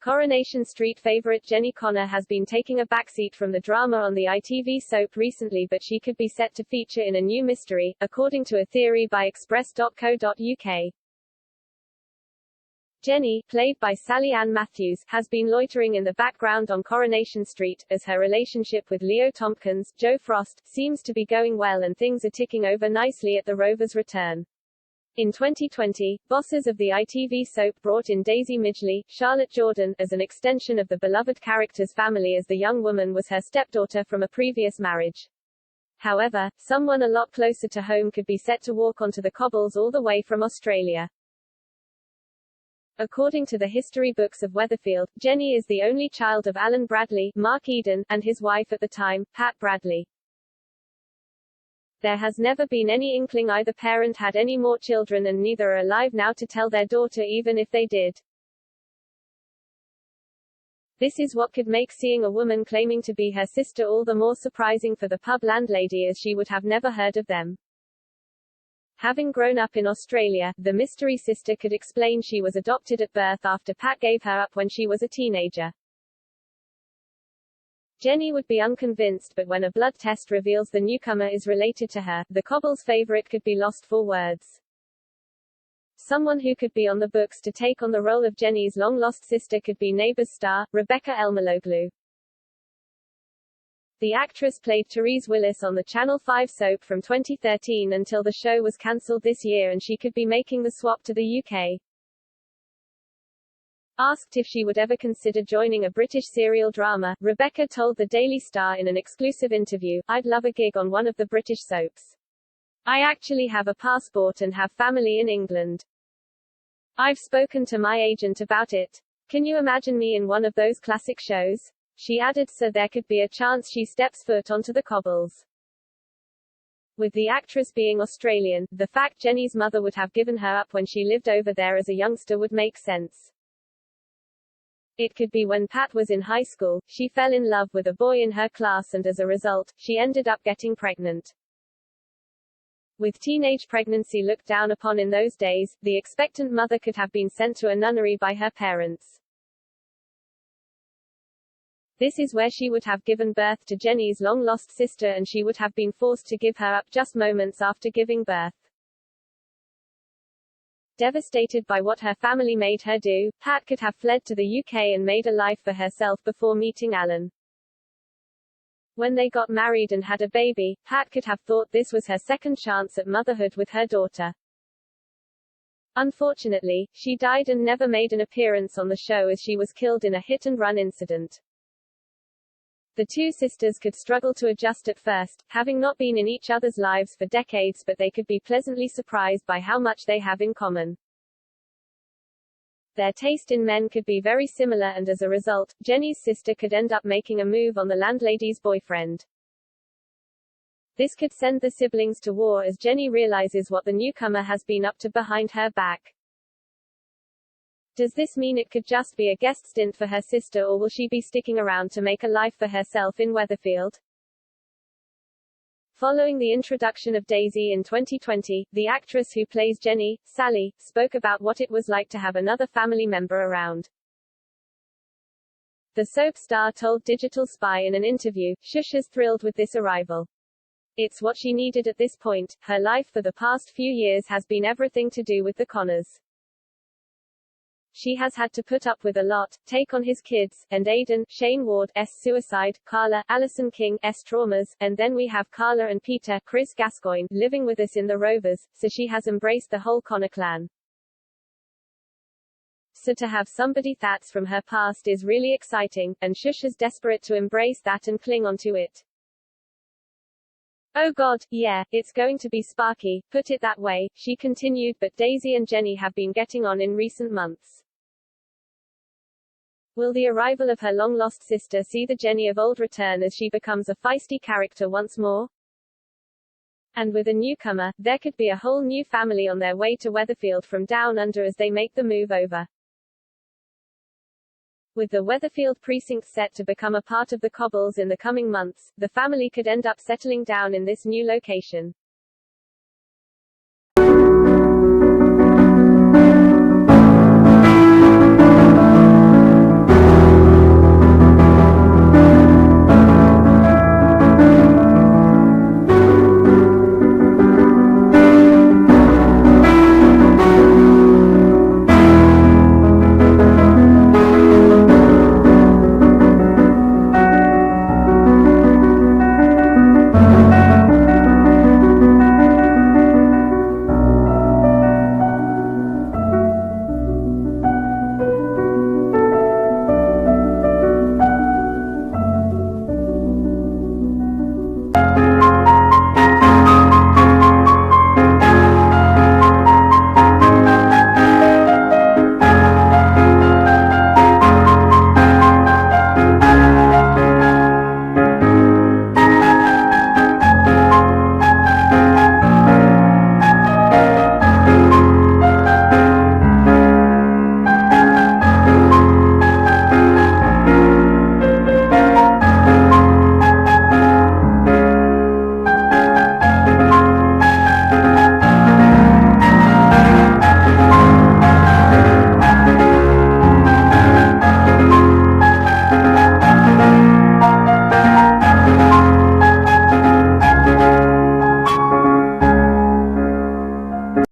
Coronation Street favorite Jenny Connor has been taking a backseat from the drama on the ITV soap recently, but she could be set to feature in a new mystery, according to a theory by Express.co.uk. Jenny, played by Sally Ann Matthews, has been loitering in the background on Coronation Street, as her relationship with Leo Tompkins, Joe Frost, seems to be going well and things are ticking over nicely at the Rover's return. In 2020, bosses of the ITV soap brought in Daisy Midgley, Charlotte Jordan, as an extension of the beloved character's family, as the young woman was her stepdaughter from a previous marriage. However, someone a lot closer to home could be set to walk onto the cobbles all the way from Australia. According to the history books of Weatherfield, Jenny is the only child of Alan Bradley, Mark Eden, and his wife at the time, Pat Bradley. There has never been any inkling either parent had any more children, and neither are alive now to tell their daughter even if they did. This is what could make seeing a woman claiming to be her sister all the more surprising for the pub landlady, as she would have never heard of them. Having grown up in Australia, the mystery sister could explain she was adopted at birth after Pat gave her up when she was a teenager. Jenny would be unconvinced, but when a blood test reveals the newcomer is related to her, the Cobble's favorite could be lost for words. Someone who could be on the books to take on the role of Jenny's long-lost sister could be Neighbours star, Rebecca Elmaloglu. The actress played Therese Willis on the Channel 5 soap from 2013 until the show was cancelled this year, and she could be making the swap to the UK. Asked if she would ever consider joining a British serial drama, Rebecca told the Daily Star in an exclusive interview, "I'd love a gig on one of the British soaps. I actually have a passport and have family in England. I've spoken to my agent about it. Can you imagine me in one of those classic shows?" She added, so there could be a chance she steps foot onto the cobbles. With the actress being Australian, the fact Jenny's mother would have given her up when she lived over there as a youngster would make sense. It could be when Pat was in high school, she fell in love with a boy in her class, and as a result, she ended up getting pregnant. With teenage pregnancy looked down upon in those days, the expectant mother could have been sent to a nunnery by her parents. This is where she would have given birth to Jenny's long-lost sister, and she would have been forced to give her up just moments after giving birth. Devastated by what her family made her do, Pat could have fled to the UK and made a life for herself before meeting Alan. When they got married and had a baby, Pat could have thought this was her second chance at motherhood with her daughter. Unfortunately, she died and never made an appearance on the show, as she was killed in a hit-and-run incident. The two sisters could struggle to adjust at first, having not been in each other's lives for decades, but they could be pleasantly surprised by how much they have in common. Their taste in men could be very similar, and as a result, Jenny's sister could end up making a move on the landlady's boyfriend. This could send the siblings to war, as Jenny realizes what the newcomer has been up to behind her back. Does this mean it could just be a guest stint for her sister, or will she be sticking around to make a life for herself in Weatherfield? Following the introduction of Daisy in 2020, the actress who plays Jenny, Sally, spoke about what it was like to have another family member around. The soap star told Digital Spy in an interview, "Shush is thrilled with this arrival. It's what she needed at this point. Her life for the past few years has been everything to do with the Connors. She has had to put up with a lot, take on his kids, and Aidan, Shane Ward's suicide, Carla, Alison King's traumas, and then we have Carla and Peter, Chris Gascoigne, living with us in the Rovers, so she has embraced the whole Connor clan. So to have somebody that's from her past is really exciting, and Shush is desperate to embrace that and cling onto it. Oh God, yeah, it's going to be sparky, put it that way," she continued, but Daisy and Jenny have been getting on in recent months. Will the arrival of her long-lost sister see the Jenny of old return as she becomes a feisty character once more? And with a newcomer, there could be a whole new family on their way to Weatherfield from down under as they make the move over. With the Weatherfield precinct set to become a part of the Cobbles in the coming months, the family could end up settling down in this new location.